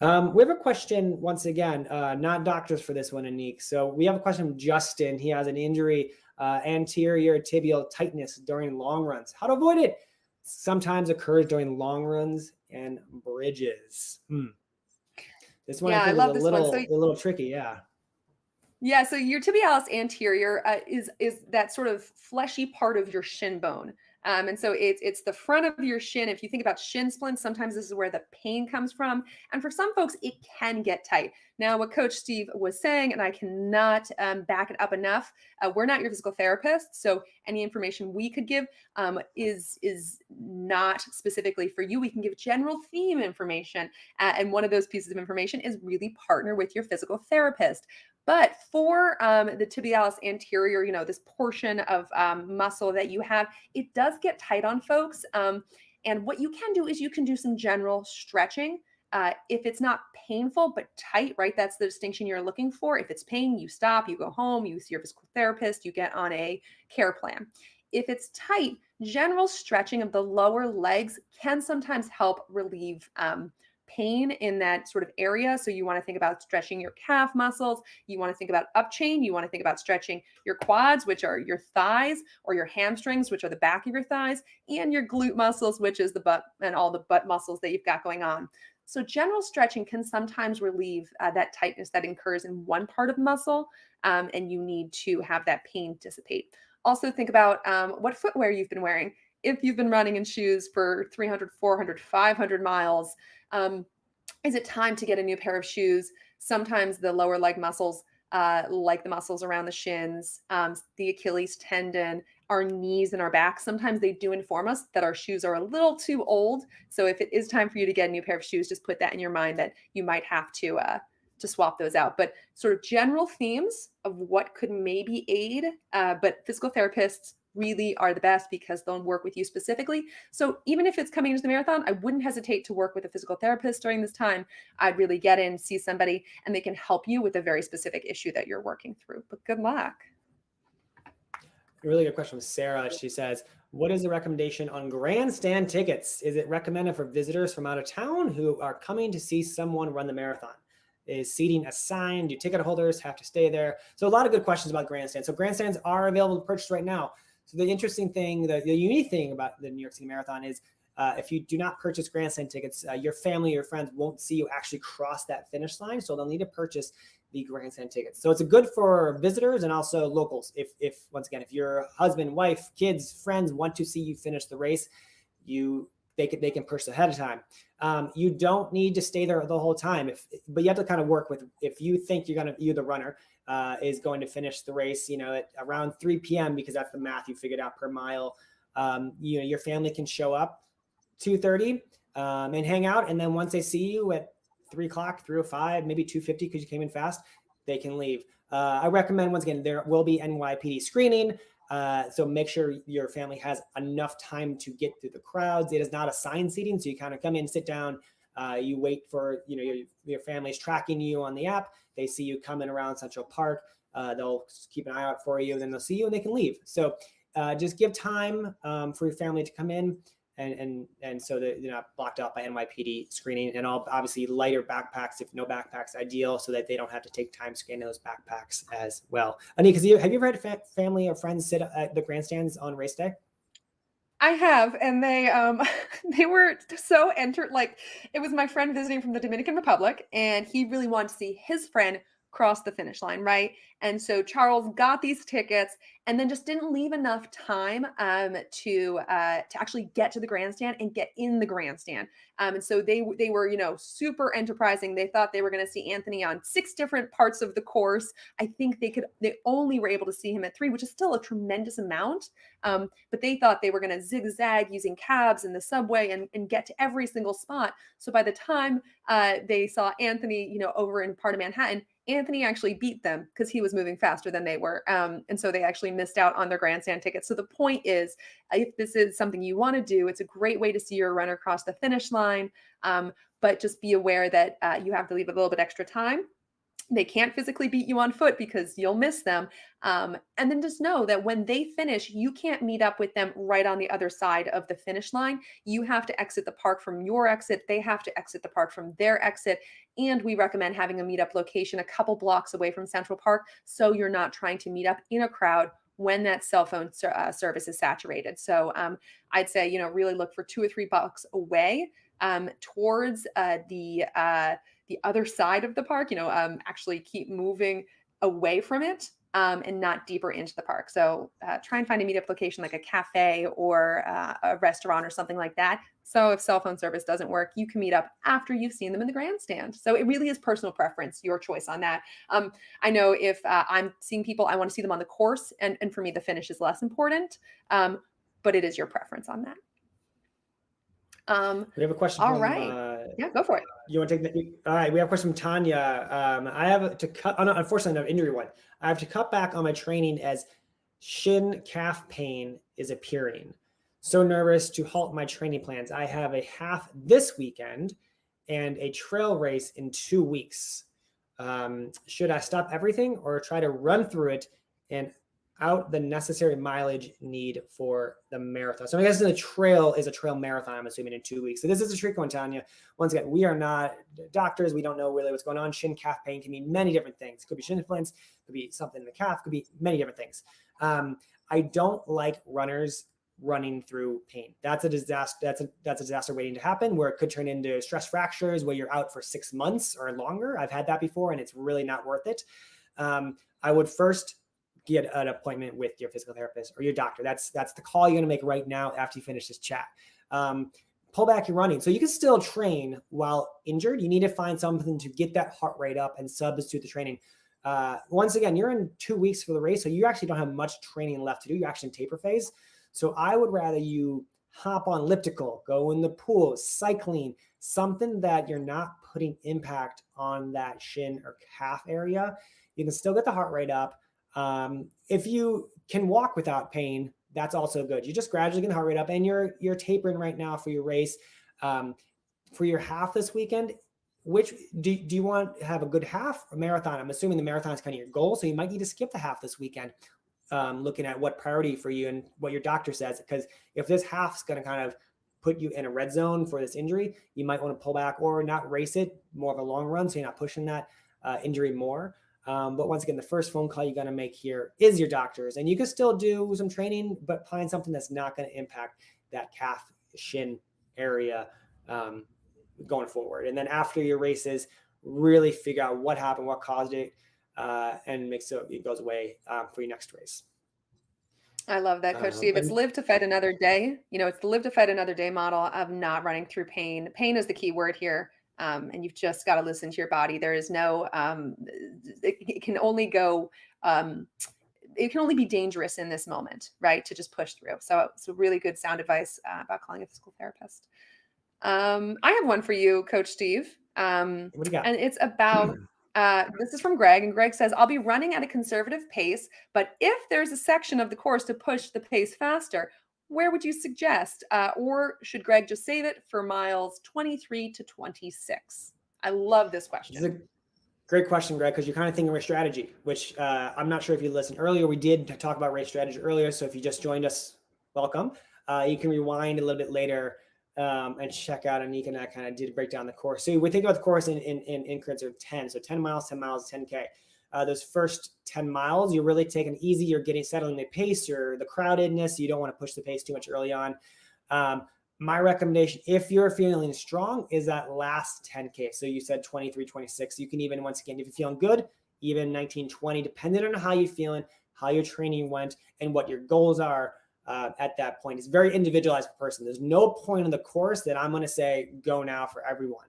We have a question, once again, not doctors for this one, Annick. So we have a question from Justin. He has an injury, anterior tibial tightness during long runs. How to avoid it? Sometimes occurs during long runs and bridges. This one, Yeah, I think, I is love this one. So a little tricky. Yeah. yeah, so your tibialis anterior is that sort of fleshy part of your shin bone. And so it's the front of your shin. If you think about shin splints, sometimes this is where the pain comes from. And for some folks, it can get tight. Now, what Coach Steve was saying, and I cannot back it up enough, we're not your physical therapist, so any information we could give is not specifically for you. We can give general theme information, and one of those pieces of information is really partner with your physical therapist. But for the tibialis anterior, this portion of muscle that you have, it does get tight on folks. And what you can do is you can do some general stretching. If it's not painful but tight, right? That's the distinction you're looking for. If it's pain, you stop, you go home, you see your physical therapist, you get on a care plan. If it's tight, general stretching of the lower legs can sometimes help relieve pain in that sort of area. So you want to think about stretching your calf muscles. You want to think about up chain. You want to think about stretching your quads, which are your thighs, or your hamstrings, which are the back of your thighs, and your glute muscles, which is the butt and all the butt muscles that you've got going on. So general stretching can sometimes relieve that tightness that occurs in one part of the muscle, and you need to have that pain dissipate. Also think about what footwear you've been wearing. If you've been running in shoes for 300, 400, 500 miles, is it time to get a new pair of shoes? Sometimes the lower leg muscles, like the muscles around the shins, the Achilles tendon, our knees and our back, sometimes they do inform us that our shoes are a little too old. So if it is time for you to get a new pair of shoes, just put that in your mind that you might have to swap those out. But sort of general themes of what could maybe aid, but physical therapists really are the best because they'll work with you specifically. So even if it's coming into the marathon, I wouldn't hesitate to work with a physical therapist during this time. I'd really get in, see somebody, and they can help you with a very specific issue that you're working through. But good luck. A really good question from Sarah. She says, what is the recommendation on grandstand tickets? Is it recommended for visitors from out of town who are coming to see someone run the marathon? Is seating assigned? Do ticket holders have to stay there? So a lot of good questions about grandstands. So grandstands are available to purchase right now. So the interesting thing, the unique thing about the New York City Marathon is if you do not purchase Grandstand tickets, your family, your friends won't see you actually cross that finish line. So they'll need to purchase the Grandstand tickets. So it's good for visitors and also locals. If once again, if your husband, wife, kids, friends want to see you finish the race, they can purchase ahead of time. You don't need to stay there the whole time. But you have to kind of work with, if you think you the runner is going to finish the race, at around 3 p.m. because that's the math you figured out per mile. Your family can show up 2:30 and hang out, and then once they see you at 3 o'clock, 3:05, maybe 2:50 because you came in fast, they can leave. I recommend, once again, there will be NYPD screening. So make sure your family has enough time to get through the crowds. It is not assigned seating, so you kind of come in, sit down, you wait for your family's tracking you on the app. They see you coming around Central Park. They'll keep an eye out for you, then they'll see you and they can leave. So just give time for your family to come in. And so that they're not blocked out by NYPD screening, and all obviously lighter backpacks, if no backpacks, ideal, so that they don't have to take time scanning those backpacks as well. Annick, have you ever had family or friends sit at the grandstands on race day? I have, and they they were so like, it was my friend visiting from the Dominican Republic, and he really wanted to see his friend cross the finish line, right? And so Charles got these tickets and then just didn't leave enough time to actually get to the grandstand and get in the grandstand. And so they were, super enterprising. They thought they were going to see Anthony on 6 different parts of the course. I think they only were able to see him at 3, which is still a tremendous amount. But they thought they were going to zigzag using cabs and the subway and get to every single spot. So by the time they saw Anthony, over in part of Manhattan, Anthony actually beat them because he was moving faster than they were. And so they actually missed out on their grandstand tickets. So the point is, if this is something you want to do, it's a great way to see your runner cross the finish line. But just be aware that you have to leave a little bit extra time. They can't physically beat you on foot because you'll miss them. And then just know that when they finish, you can't meet up with them right on the other side of the finish line. You have to exit the park from your exit. They have to exit the park from their exit. And we recommend having a meetup location a couple blocks away from Central Park, so you're not trying to meet up in a crowd when that cell phone service is saturated. So I'd say, really look for 2 or 3 blocks away towards the other side of the park, actually keep moving away from it and not deeper into the park. So try and find a meetup location like a cafe or a restaurant or something like that. So if cell phone service doesn't work, you can meet up after you've seen them in the grandstand. So it really is personal preference, your choice on that. I know if I'm seeing people, I want to see them on the course. And for me, the finish is less important. But it is your preference on that. We have a question. All right. Yeah, go for it. You want to take that? All right. We have a question from Tanya. I have to cut, unfortunately, an injury one. I have to cut back on my training as shin-calf pain is appearing. So nervous to halt my training plans. I have a half this weekend and a trail race in 2 weeks. Should I stop everything or try to run through it and out the necessary mileage need for the marathon? So I guess the trail is a trail marathon, I'm assuming, in 2 weeks. So this is a tricky one, Tanya. Once again, we are not doctors. We don't know really what's going on. Shin calf pain can mean many different things. It could be shin splints, could be something in the calf, could be many different things. I don't like runners running through pain. That's a disaster. That's a disaster waiting to happen, where it could turn into stress fractures where you're out for 6 months or longer. I've had that before, and it's really not worth it. I would first get an appointment with your physical therapist or your doctor. That's the call you're going to make right now after you finish this chat. Pull back your running. So you can still train while injured. You need to find something to get that heart rate up and substitute the training. Once again, you're in 2 weeks for the race, so you actually don't have much training left to do. You're actually in taper phase. So I would rather you hop on elliptical, go in the pool, cycling, something that you're not putting impact on that shin or calf area. You can still get the heart rate up. If you can walk without pain, that's also good. You just gradually get the heart rate up, and you're tapering right now for your race. For your half this weekend, which do you want to have a good half or marathon? I'm assuming the marathon is kind of your goal, so you might need to skip the half this weekend. Looking at what priority for you and what your doctor says, because if this half's going to kind of put you in a red zone for this injury, you might want to pull back or not race it, more of a long run, so you're not pushing that injury more. But once again, the first phone call you got to make here is your doctor's, and you can still do some training, but find something that's not going to impact that calf shin area going forward. And then after your races, really figure out what happened, what caused it, and make so it goes away for your next race. I love that, Coach Steve. It's live to fight another day. It's the live to fight another day model of not running through pain. Pain is the key word here. And you've just got to listen to your body. There is no, it can only go, it can only be dangerous in this moment, right? To just push through. So really good sound advice about calling a physical therapist. I have one for you, Coach Steve. What do you got? And it's about, this is from Greg, and Greg says, I'll be running at a conservative pace, but if there's a section of the course to push the pace faster, where would you suggest? Or should Greg just save it for miles 23 to 26? I love this question. This is a great question, Greg, because you're kind of thinking race strategy, which I'm not sure if you listened earlier. We did talk about race strategy earlier. So if you just joined us, welcome. You can rewind a little bit later and check out Annick and I kind of did break down the course. So we think about the course in increments of 10. So 10 miles, 10K. Those first 10 miles, you're really taking it easy. You're getting settled in the pace, the crowdedness. You don't want to push the pace too much early on. My recommendation, if you're feeling strong, is that last 10K. So you said 23, 26. You can even, once again, if you're feeling good, even 19, 20, depending on how you're feeling, how your training went, and what your goals are at that point. It's very individualized per person. There's no point in the course that I'm going to say go now for everyone,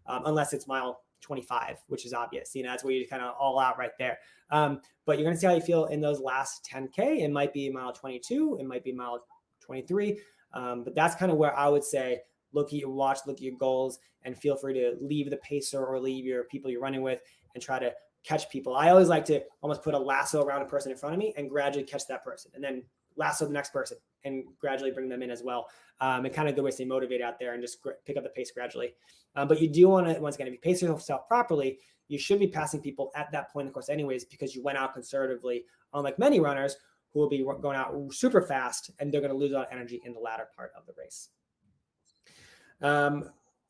unless it's mile 25, which is obvious. That's where you kind of all out right there. But you're going to see how you feel in those last 10K. It might be mile 22. It might be mile 23. But that's kind of where I would say, look at your watch, look at your goals, and feel free to leave the pacer or leave your people you're running with and try to catch people. I always like to almost put a lasso around a person in front of me and gradually catch that person, and then lasso the next person and gradually bring them in as well. And kind of good way to stay motivated out there and just pick up the pace gradually. But you do want to, once again, if you pace yourself properly, you should be passing people at that point in the course anyways, because you went out conservatively, unlike many runners who will be going out super fast and they're going to lose a lot of energy in the latter part of the race.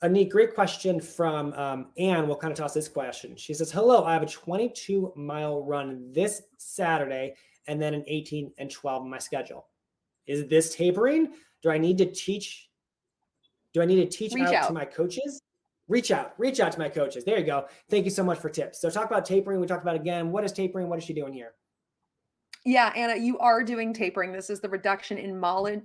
Annick, great question from Anne. We'll kind of toss this question. She says, hello, I have a 22-mile run this Saturday and then an 18 and 12 in my schedule. Is this tapering? Do I need to teach out to my coaches? Reach out to my coaches. There you go. Thank you so much for tips. So talk about tapering. We talked about again, what is tapering? What is she doing here? Yeah, Anna, you are doing tapering. This is the reduction in mileage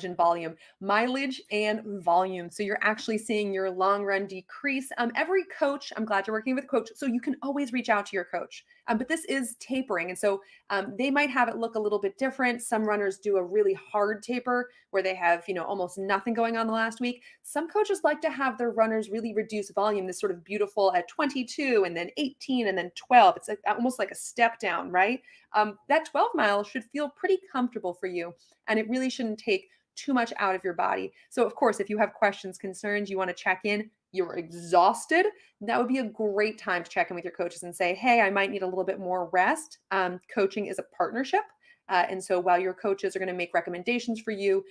and volume, mileage and volume. So you're actually seeing your long run decrease. Every coach, I'm glad you're working with a coach, so you can always reach out to your coach. But this is tapering. And so they might have it look a little bit different. Some runners do a really hard taper where they have, almost nothing going on the last week. Some coaches like to have their runners really reduce volume, this sort of beautiful at 22 and then 18 and then 12. It's almost like a step down, right? That 12 miles should feel pretty comfortable for you, and it really shouldn't take too much out of your body. So of course, if you have questions, concerns, you want to check in, you're exhausted, that would be a great time to check in with your coaches and say, hey, I might need a little bit more rest. Coaching is a partnership. And so while your coaches are going to make recommendations for you,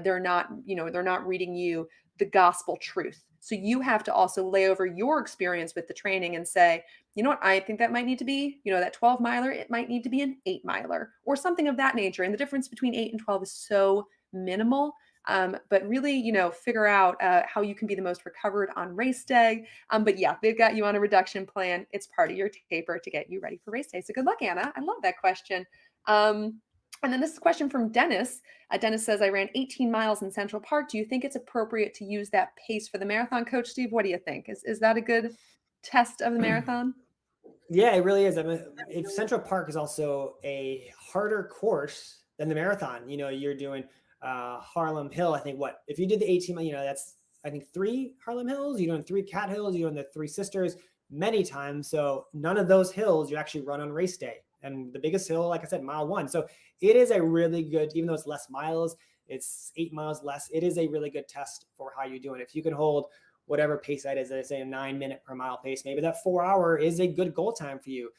they're not reading you the gospel truth. So you have to also lay over your experience with the training and say, you know what, I think that might need to be, that 12 miler, it might need to be an 8 miler or something of that nature. And the difference between 8 and 12 is so minimal. But really, figure out how you can be the most recovered on race day. But yeah, they've got you on a reduction plan. It's part of your taper to get you ready for race day. So good luck, Anna. I love that question. And then this is a question from Dennis. Dennis says, I ran 18 miles in Central Park. Do you think it's appropriate to use that pace for the marathon? Coach Steve, what do you think? Is that a good test of the marathon? Yeah, it really is. If Central Park is also a harder course than the marathon. You're doing Harlem Hill. I think if you did the 18, that's I think 3 Harlem Hills. You're doing 3 Cat Hills. You're doing the 3 Sisters many times. So none of those hills you actually run on race day. And the biggest hill, like I said, mile 1. So it is a really good, even though it's less miles, it's 8 miles less. It is a really good test for how you're doing. If you can hold whatever pace that is, let's say a 9-minute per mile pace, maybe that 4 hour is a good goal time for you.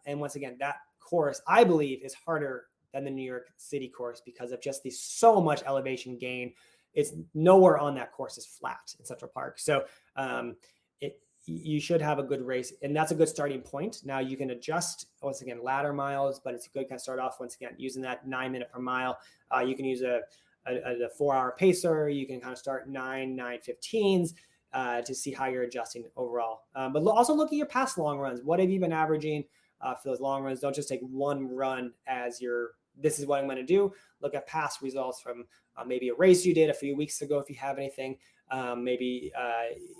And once again, that course, I believe, is harder than the New York City course because of just so much elevation gain. It's nowhere on that course is flat in Central Park. So you should have a good race, and that's a good starting point. Now you can adjust, once again, ladder miles, but it's good kind of start off, once again, using that 9 minute per mile. You can use a 4-hour pacer. You can kind of start 9:15s to see how you're adjusting overall. But also look at your past long runs. What have you been averaging for those long runs? Don't just take one run as this is what I'm going to do. Look at past results from maybe a race you did a few weeks ago if you have anything. Maybe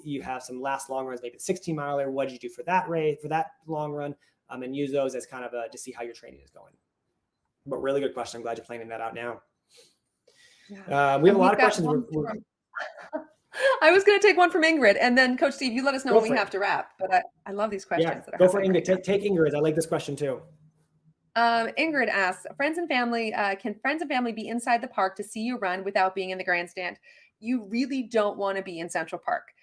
you have some last long runs, maybe a 16 miler. What did you do for that race, for that long run? And use those as kind of to see how your training is going. But really good question. I'm glad you're planning that out now. Yeah. We have a lot of questions. I was going to take one from Ingrid, and then Coach Steve, you let us know when we have to wrap. But I love these questions. Yeah, go for Ingrid. Take Ingrid. I like this question too. Ingrid asks, friends and family, can friends and family be inside the park to see you run without being in the grandstand? You really don't want to be in Central Park.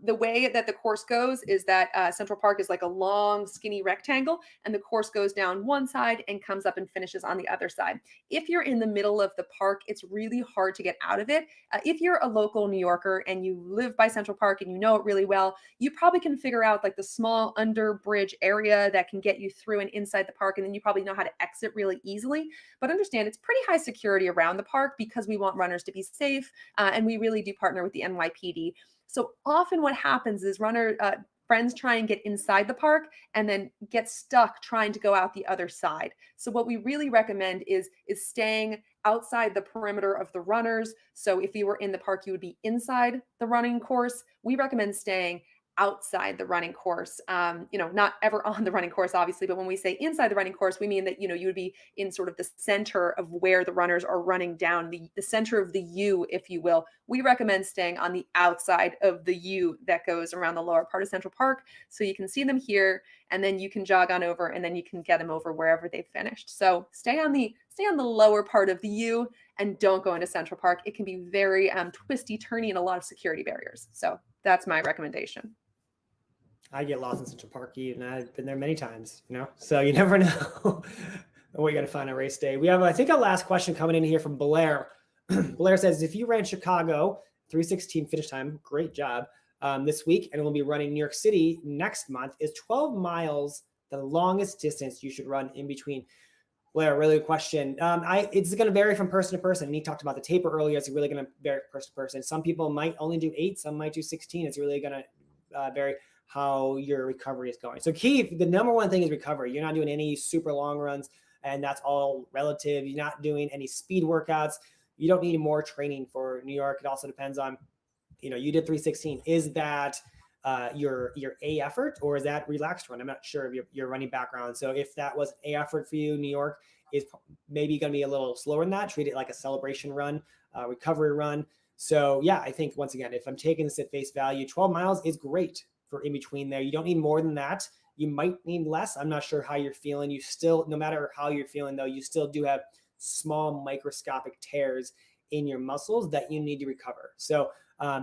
The way that the course goes is that Central Park is like a long, skinny rectangle, and the course goes down one side and comes up and finishes on the other side. If you're in the middle of the park, it's really hard to get out of it. If you're a local New Yorker and you live by Central Park and you know it really well, you probably can figure out like the small under bridge area that can get you through and inside the park, and then you probably know how to exit really easily. But understand it's pretty high security around the park because we want runners to be safe, and we really do partner with the NYPD. So often what happens is friends try and get inside the park and then get stuck trying to go out the other side. So what we really recommend is staying outside the perimeter of the runners. So if you were in the park, you would be inside the running course. We recommend staying outside the running course, not ever on the running course, obviously, but when we say inside the running course, we mean that, you would be in sort of the center of where the runners are running down, the center of the U, if you will. We recommend staying on the outside of the U that goes around the lower part of Central Park. So you can see them here, and then you can jog on over, and then you can get them over wherever they've finished. So stay on the lower part of the U and don't go into Central Park. It can be very twisty, turny, and a lot of security barriers. So that's my recommendation. I get lost in Central Park, and I've been there many times, so you never know what you got to find on race day. We have, I think, a last question coming in here from Blair. Blair says, if you ran Chicago 3:16 finish time, great job, this week, and we'll be running New York City next month, is 12 miles the longest distance you should run in between? Blair, really good question. It's going to vary from person to person. And he talked about the taper earlier. It's really going to vary person to person. Some people might only do 8, some might do 16. It's really going to vary how your recovery is going. So the number one thing is recovery. You're not doing any super long runs, and that's all relative. You're not doing any speed workouts. You don't need more training for New York. It also depends on, you did 3:16. Is that your A effort, or is that relaxed run? I'm not sure of your running background. So if that was A effort for you, New York is maybe going to be a little slower than that. Treat it like a celebration run, recovery run. So yeah, I think once again, if I'm taking this at face value, 12 miles is great for in between there. You don't need more than that. You might need less. I'm not sure how you're feeling. You still, no matter how you're feeling though, you still do have small microscopic tears in your muscles that you need to recover. So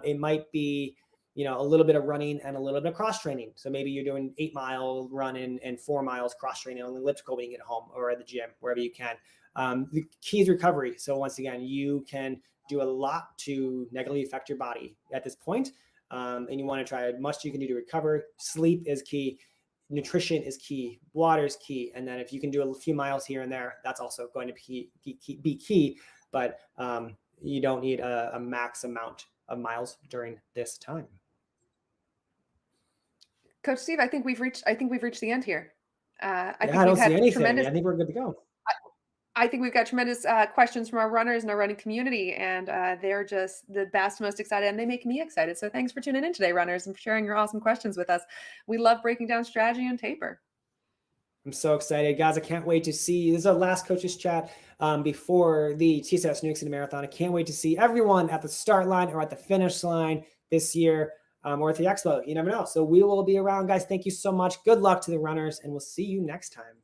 it might be, a little bit of running and a little bit of cross training. So maybe you're doing 8-mile running and 4 miles cross training on the elliptical when you get home or at the gym, wherever you can. The key is recovery. So once again, you can do a lot to negatively affect your body at this point. And you want to try as much as you can do to recover. Sleep is key. Nutrition is key. Water is key. And then if you can do a few miles here and there, that's also going to be key. But you don't need a max amount of miles during this time. Coach Steve, I think we've reached the end here. I don't see anything. I think we're good to go. I think we've got tremendous questions from our runners and our running community, and they're just the best, most excited, and they make me excited. So thanks for tuning in today, runners, and for sharing your awesome questions with us. We love breaking down strategy and taper. I'm so excited, guys. I can't wait to see. This is our last coaches chat before the TCS New York City Marathon. I can't wait to see everyone at the start line or at the finish line this year, or at the expo. You never know. So we will be around, guys. Thank you so much. Good luck to the runners, and we'll see you next time.